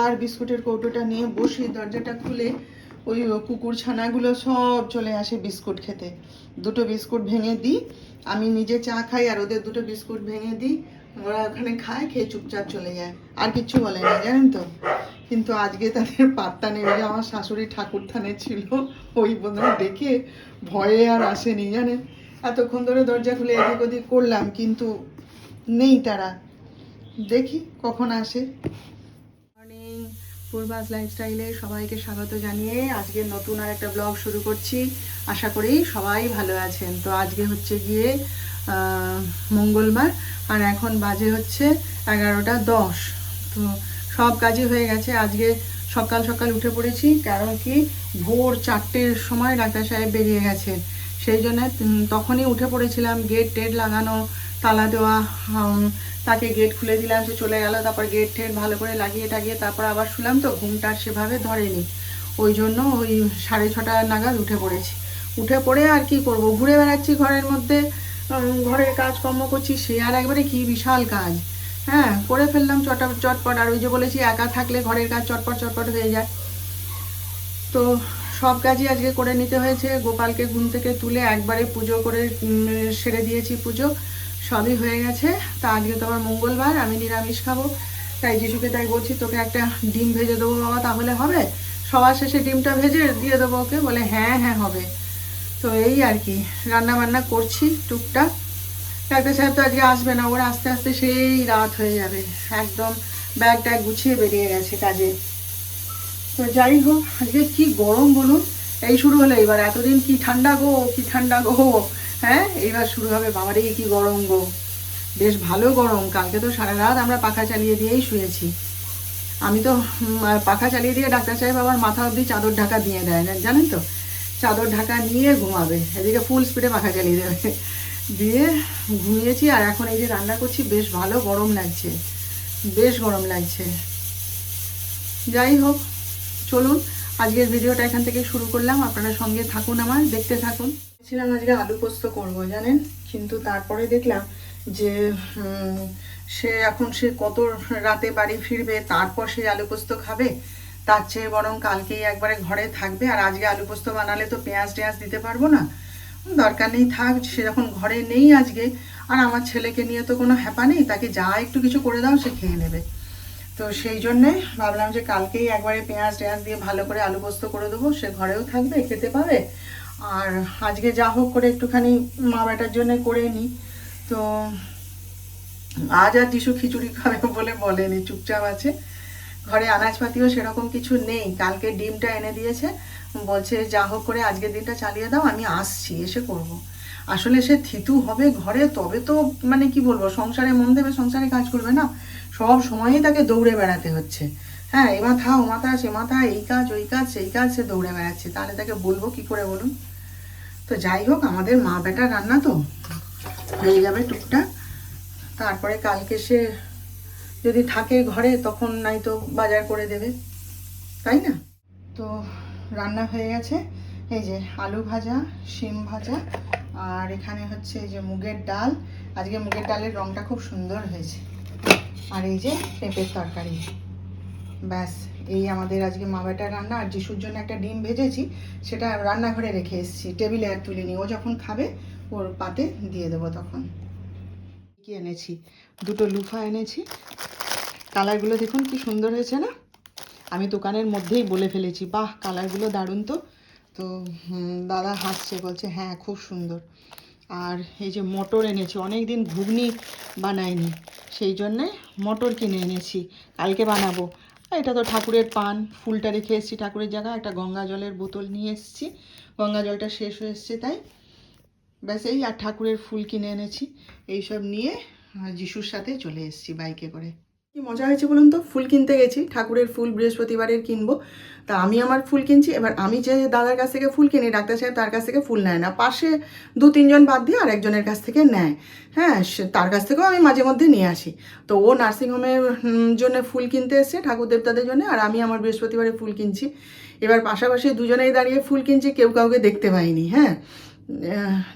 আর বিস্কুটের কৌটোটা নিয়ে বসি, দরজাটা খুলে ওই কুকুর ছানাগুলো সব চলে আসে বিস্কুট খেতে। দুটো বিস্কুট ভেঙে দিই, আমি নিজে চা খাই আর ওদের দুটো বিস্কুট ভেঙে দিই, ওরা ওখানে খায়, খেয়ে চুপচাপ চলে যায়, আর কিচ্ছু বলে না, জানেন তো। কিন্তু আজকে তাদের পাত্তা নেই। যে আমার শাশুড়ি ঠাকুর থানে ছিল, ওই বোধহয় দেখে ভয়ে আর আসেনি, জানেন। এতক্ষণ ধরে দরজা খুলে এদিক ওদিক করলাম, কিন্তু নেই তারা, দেখি কখন আসে। মর্নিং, পূর্বাস লাইফস্টাইলে সবাইকে স্বাগত জানিয়ে আজকে নতুন আর একটা ব্লগ শুরু করছি। আশা করি সবাই ভালো আছেন। তো আজকে হচ্ছে গিয়ে মঙ্গলবার, আর এখন বাজে হচ্ছে 11:10। তো সব কাজই হয়ে গেছে। আজকে সকাল সকাল উঠে পড়েছি, কারণ কি ভোর 4টের সময় ডাক্তার সাহেব বেরিয়ে গেছেন, সেই জন্য তখনই উঠে পড়েছিলাম। গেট টেট লাগানো, তালা দেওয়া, তাকে গেট খুলে দিলাম, সে চলে গেল। তারপর গেট টেট ভালো করে লাগিয়ে টাগিয়ে তারপর আবার শুলাম, তো ঘুমটা সেভাবে ধরেনি, ওই জন্য ওই 6:30 নাগাদ উঠে পড়েছি। উঠে পড়ে আর কি করব, ঘুরে বেড়াচ্ছি ঘরের মধ্যে, ঘরের কাজকর্ম করছি, সে আর একবারে কি বিশাল কাজ। হ্যাঁ, করে ফেললাম চটপট। আর ওই যে বলেছি, একা থাকলে ঘরের কাজ চটপট হয়ে যায়। তো সব কাজই আজকে করে নিতে হয়েছে। গোপালকে ঘুম থেকে তুলে একবারে পুজো করে সেরে দিয়েছি, পুজো সবই হয়ে গেছে। তা আজকে তো আবার মঙ্গলবার, আমি নিরামিষ খাবো, তাই যিশুকে তাই বলছি, তোকে একটা ডিম ভেজে দেবো বাবা, তাহলে হবে? সবার শেষে ডিমটা ভেজে দিয়ে দেবো ওকে, বলে হ্যাঁ হ্যাঁ হবে। তো এই আর কি রান্না বান্না করছি টুকটাক। ডাক্তার সাহেব তো আজকে আসবে না, ওরা আস্তে আস্তে সেই রাত হয়ে যাবে। একদম ব্যাগ ট্যাগ গুছিয়ে বেরিয়ে গেছে কাজে। তো যাই হোক, আজকে কি গরম বলুন। এই শুরু হলো এবার, এতদিন কি ঠান্ডা গো কি ঠান্ডা গো, হ্যাঁ এইবার শুরু হবে। বাবারে কি গরম গো, বেশ ভালো গরম। কালকে তো সারা রাত আমরা পাখা চালিয়ে দিয়েই শুয়েছি। আমি তো পাখা চালিয়ে দিয়ে ডাক্তার সাহেব আবার মাথা অবধি চাদর ঢাকা দিয়ে দেয় না, জানেন তো। চাদর ঢাকা নিয়ে ঘুমাবে, এদিকে ফুল স্পিডে পাখা চালিয়ে দেবে, দিয়ে ঘুমিয়েছি। আর এখন এই যে রান্না করছি, বেশ ভালো গরম লাগছে, বেশ গরম লাগছে। যাই হোক, চলুন আজকের ভিডিওটা এখান থেকে শুরু করলাম। আপনারা সঙ্গে থাকুন, আমার দেখতে থাকুন। ছিলাম আজকে আলু পোস্ত করবো, জানেন, কিন্তু তারপরে দেখলাম যে সে কত রাতে বাড়ি ফিরবে, তারপর সে আলু পোস্ত খাবে। তার চেয়ে বরং কালকেই একবারে ঘরে থাকবে। আর আজকে আলু পোস্ত বানালে তো পেঁয়াজ টেঁয়াজ দিতে পারবো না, দরকার নেই, থাক। সে যখন ঘরে নেই আজকে, আর আমার ছেলেকে নিয়ে তো কোনো হ্যাপা নেই, তাকে যা একটু কিছু করে দাও সে খেয়ে নেবে। তো সেই জন্যে ভাবলাম যে কালকেই একবারে পেঁয়াজ টেঁয়াজ দিয়ে ভালো করে আলু পোস্ত করে দেবো, সে ঘরেও থাকবে, খেতে পাবে। আর আজকে যা হোক করে একটুখানি মা বেটার জন্য করে নিই। তো আজ আর যিশু খিচুড়ি খাবে বলে বলেনি, চুপচাপ আছে। ঘরে আনাজপাতিও সেরকম কিছু নেই। কালকে ডিমটা এনে দিয়েছে, বলছে যা হোক করে আজকের দিনটা চালিয়ে দাও, আমি আসছি, এসে করব। আসলে সে থিতু হবে ঘরে, তবে তো মানে কি বলবো, সংসারে মন দেবে, সংসারে কাজ করবে না। সব সময়ই তাকে দৌড়ে বেড়াতে হচ্ছে। হ্যাঁ, এ মাথা ও মাথা সে মাথা, এই কাজ ওই কাজ সেই কাজ, সে দৌড়ে বেড়াচ্ছে। তাহলে তাকে বলবো কি করে বলুন। তো যাই হোক, আমাদের মা বেটার রান্না তো হয়ে যাবে টুকটাক। তারপরে কালকে সে যদি থাকে ঘরে, তখন নাই তো বাজার করে দেবে, তাই না? তো রান্না হয়ে গেছে। এই যে আলু ভাজা, শিম ভাজা, আর এখানে হচ্ছে এই যে মুগের ডাল। আজকে মুগের ডালের রঙটা খুব সুন্দর হয়েছে। আর এই যে পেঁপের তরকারি। ব্যাস, এই আমাদের আজকে মা বেটার রান্না। আর যিশুর জন্য একটা ডিম ভেজেছি, সেটা রান্নাঘরে রেখে এসেছি, টেবিলে আর তুলিনি। ও যখন খাবে ওর পাতে দিয়ে দেবো তখন। কি এনেছি, দুটো লুফা এনেছি। কালারগুলো দেখুন কি সুন্দর হয়েছে না। আমি দোকানের মধ্যেই বলে ফেলেছি, বাহ কালারগুলো দারুণ তো। তো দাদা হাসছে, বলছে হ্যাঁ খুব সুন্দর। আর এই যে মটর এনেছি, অনেক দিন ঘুগনি বানাইনি, সেই জন্যে মটর কিনে এনেছি, কালকে বানাবো। এটা তো ঠাকুরের পান, ফুলটা রেখে এসেছি ঠাকুরের জায়গায়। একটা গঙ্গা জলের বোতল নিয়ে এসেছি, গঙ্গা জলটা শেষ হয়ে এসছে তাই। ব্যাস এই, আর ঠাকুরের ফুল কিনে এনেছি। এইসব নিয়ে যিশুর সাথে চলে এসেছি বাইকে করে। কি মজা হয়েছে বলুন তো, ফুল কিনতে গেছি, ঠাকুরের ফুল বৃহস্পতিবারের কিনবো। তা আমি আমার ফুল কিনছি। এবার আমি যে দাদার কাছ থেকে ফুল কিনি, ডাক্তার সাহেব তার কাছ থেকে ফুল নেয় না, পাশে 2-3 জন বাদ দিয়ে আরেকজনের কাছ থেকে নেয়। হ্যাঁ, তার কাছ থেকেও আমি মাঝে মধ্যে নিয়ে আসি। তো ও নার্সিংহোমের জন্য ফুল কিনতে এসছে, ঠাকুর দেবতাদের জন্য, আর আমি আমার বৃহস্পতিবারে ফুল কিনছি। এবার পাশাপাশি দুজনেই দাঁড়িয়ে ফুল কিনছি, কেউ কাউকে দেখতে পাইনি। হ্যাঁ,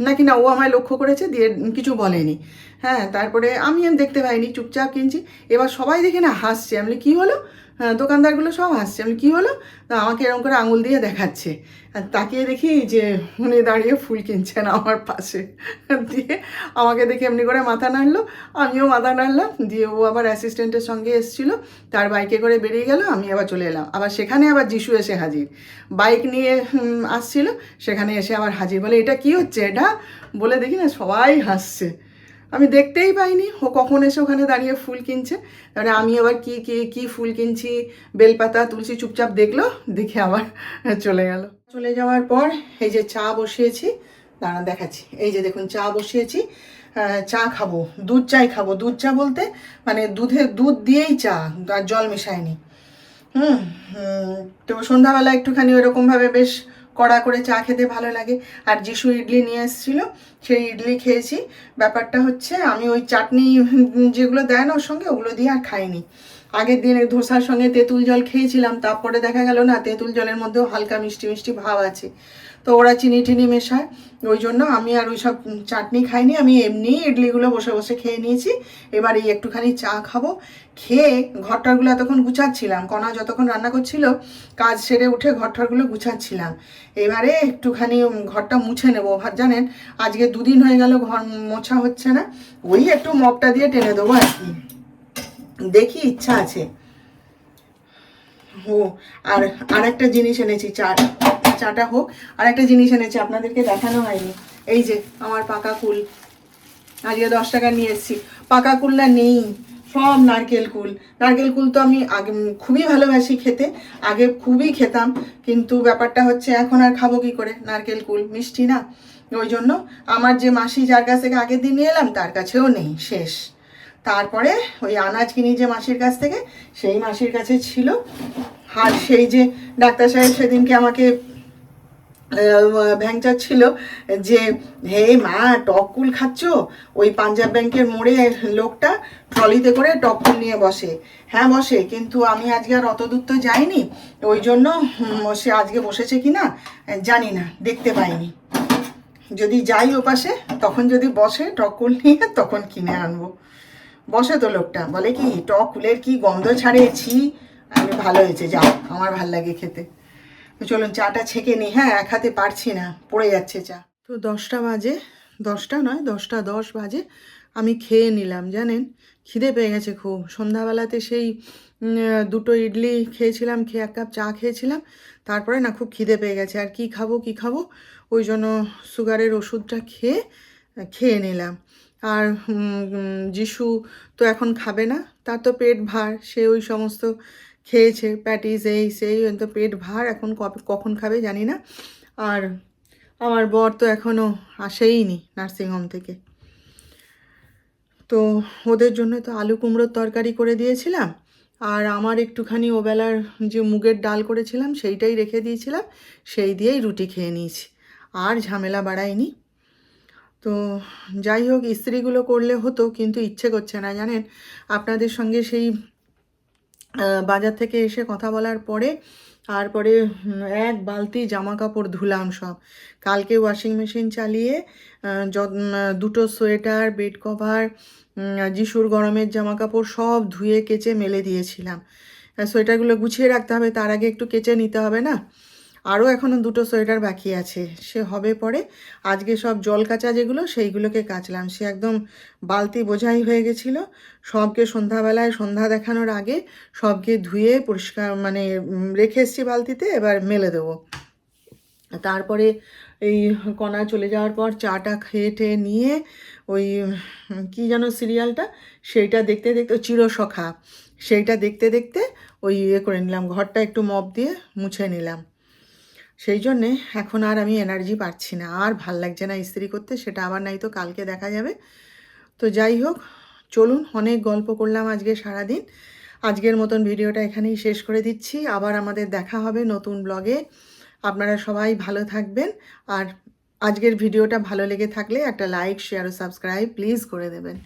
নাকি না ও আমায় লক্ষ্য করেছে, দিয়ে কিছু বলেনি। হ্যাঁ, তারপরে আমি দেখতে পাইনি, চুপচাপ কিনছি। এবার সবাই দেখে না হাসছে। আমি কী হলো, দোকানদারগুলো সব হাসছে। আমি কী হলো? তা আমাকে এরকম করে আঙুল দিয়ে দেখাচ্ছে, আর তাকিয়ে দেখি যে উনি দাঁড়িয়ে ফুল কিনছেন আমার পাশে। দিয়ে আমাকে দেখে এমনি করে মাথা নাড়লো, আমিও মাথা নাড়লাম। দিয়ে ও আবার অ্যাসিস্ট্যান্টের সঙ্গে এসেছিলো, তার বাইকে করে বেরিয়ে গেল, আমি আবার চলে এলাম। আবার সেখানে আবার যিশু এসে হাজির, বাইক নিয়ে আসছিল, সেখানে এসে আবার হাজির। বলে এটা কি হচ্ছে এটা? বলে দেখি না সবাই হাসছে। আমি দেখতেই পাইনি ও কখন এসে ওখানে দাঁড়িয়ে ফুল কিনছে। তারপরে আমি আবার কি ফুল কিনছি, বেলপাতা তুলসী, চুপচাপ দেখলো, দেখে আবার চলে গেল। চলে যাওয়ার পর এই যে চা বসিয়েছি, দাঁড়া দেখাচ্ছি। এই যে দেখুন চা বসিয়েছি, চা খাবো, দুধ চাই খাবো। দুধ চা বলতে মানে দুধ দিয়েই চা, আর জল মেশায়নি। তো সন্ধ্যাবেলা একটুখানি ওইরকমভাবে বেশ কড়া করে চা খেতে ভালো লাগে। আর যিশু ইডলি নিয়ে এসেছিলো, সেই ইডলি খেয়েছি। ব্যাপারটা হচ্ছে আমি ওই চাটনি যেগুলো দেয় না ওর সঙ্গে, ওগুলো দিয়ে আর খাইনি। আগের দিনে ধোসার সঙ্গে তেঁতুল জল খেয়েছিলাম, তারপরে দেখা গেল না, তেঁতুল জলের মধ্যেও হালকা মিষ্টি মিষ্টি ভাব আছে। তো ওরা চিনি টিনি মেশায়, ওই জন্য আমি আর ওই সব চাটনি খাইনি। আমি এমনি ইডলিগুলো বসে বসে খেয়ে নিয়েছি। এবার এই একটুখানি চা খাবো। খেয়ে ঘরটারগুলো এতক্ষণ গুছাচ্ছিলাম, কণা যতক্ষণ রান্না করছিল, কাজ সেরে উঠে ঘরটারগুলো গুছাচ্ছিলাম। এবারে একটুখানি ঘরটা মুছে নেবো। জানেন আজকে 2 দিন হয়ে গেল ঘর মোছা হচ্ছে না, ওই একটু মপটা দিয়ে টেনে দেবো আর কি। দেখি ইচ্ছা আছে। আর একটা জিনিস এনেছি, চাটা হোক। আর একটা জিনিস এনেছি, আপনাদেরকে দেখানো হয়নি। এই যে আমার পাকা কুল, আজকে 10 টাকা নিয়ে এসেছি। পাকা কুলটা নেই, সব নারকেল কুল। নারকেল কুল তো আমি আগে খুবই ভালোবাসি খেতে, আগে খুবই খেতাম, কিন্তু ব্যাপারটা হচ্ছে এখন আর খাবো কি করে? নারকেল কুল মিষ্টি না, ওই জন্য আমার যে মাসি যার কাছ থেকে আগের দিন নিয়ে এলাম তার কাছেও নেই, শেষ। তারপরে ওই আনাজ কিনি যে মাসির কাছ থেকে, সেই মাসির কাছে ছিল। আর সেই যে ডাক্তার সাহেব সেদিনকে আমাকে ভ্যাংচাচ্ছিল যে হে মা টক কুল খাচ্ছ, ওই পাঞ্জাব ব্যাংকের মোড়ে লোকটা ট্রলিতে করে টক কুল নিয়ে বসে। হ্যাঁ বসে, কিন্তু আমি আজকে আর অত দূর তো যাইনি, ওই জন্য সে আজকে বসেছে কি না জানি না, দেখতে পাইনি। যদি যাই ও পাশে, তখন যদি বসে টক কুল নিয়ে, তখন কিনে আনবো। বসে তো লোকটা, বলে কি টক কুলের কি গন্ধ ছাড়েছি। আমি ভালো হয়েছে, যাও, আমার ভাল লাগে খেতে। চলুন চাটা ছেঁকে নিই। হ্যাঁ, এক হাতে পারছি না, পড়ে যাচ্ছে চা। তো 10টা বাজে, 10টা নয় 10টা 10 বাজে, আমি খেয়ে নিলাম। জানেন খিদে পেয়ে গেছে খুব। সন্ধ্যাবেলাতে সেই 2টো ইডলি খেয়েছিলাম, খেয়ে 1 কাপ চা খেয়েছিলাম, তারপরে না খুব খিদে পেয়ে গেছে। আর কি খাবো, ওই জন্য সুগারের ওষুধটা খেয়ে নিলাম। আর যিশু তো এখন খাবে না, তার তো পেট ভার, সে ওই সমস্ত খেয়েছে, প্যাটিস এই সেই, তো পেট ভার, এখন কখন খাবে জানি না। আর আমার বর তো এখনও আসেইনি নার্সিংহোম থেকে। তো ওদের জন্য তো আলু কুমড়োর তরকারি করে দিয়েছিলাম, আর আমার একটুখানি ওবেলার যে মুগের ডাল করেছিলাম সেইটাই রেখে দিয়েছিলাম, সেই দিয়েই রুটি খেয়ে নিয়েছি, আর ঝামেলা বাড়াইনি। তো যাই হোক, ইস্ত্রিগুলো করলে হতো, কিন্তু ইচ্ছে করছে না। জানেন আপনাদের সঙ্গে সেই বাজার থেকে এসে কথা বলার পরে, তারপরে 1 বালতি জামা কাপড় ধুলাম সব। কালকে ওয়াশিং মেশিন চালিয়ে 2টো সোয়েটার, বেড কভার, যিশুর গরমের জামা কাপড় সব ধুয়ে কেচে মেলে দিয়েছিলাম। সোয়েটারগুলো গুছিয়ে রাখতে হবে, তার আগে একটু কেচে নিতে হবে না। আরও এখনও 2টো সোয়েটার বাকি আছে, সে হবে পরে। আজকে সব জল কাচা যেগুলো, সেইগুলোকে কাচলাম। সে একদম বালতি বোঝাই হয়ে গেছিলো। সবকে সন্ধ্যাবেলায়, সন্ধ্যা দেখানোর আগে সবকে ধুয়ে পরিষ্কার মানে রেখে এসেছি বালতিতে, এবার মেলে দেবো। তারপরে এই কণা চলে যাওয়ার পর চাটা খেয়ে নিয়ে ওই কী যেন সিরিয়ালটা, সেইটা দেখতে দেখতে, চিরসখা, সেইটা দেখতে দেখতে ওই করে নিলাম, ঘরটা একটু মপ দিয়ে মুছে নিলাম। সেই জন্যে এখন আর আমি এনার্জি পাচ্ছি না, আর ভাল লাগছে না ইস্ত্রি করতে। সেটা আবার নাই তো কালকে দেখা যাবে। তো যাই হোক, চলুন, অনেক গল্প করলাম আজকে সারাদিন। আজকের মতন ভিডিওটা এখানেই শেষ করে দিচ্ছি। আবার আমাদের দেখা হবে নতুন ব্লগে। আপনারা সবাই ভালো থাকবেন। আর আজকের ভিডিওটা ভালো লেগে থাকলে একটা লাইক, শেয়ার ও সাবস্ক্রাইব প্লিজ করে দেবেন।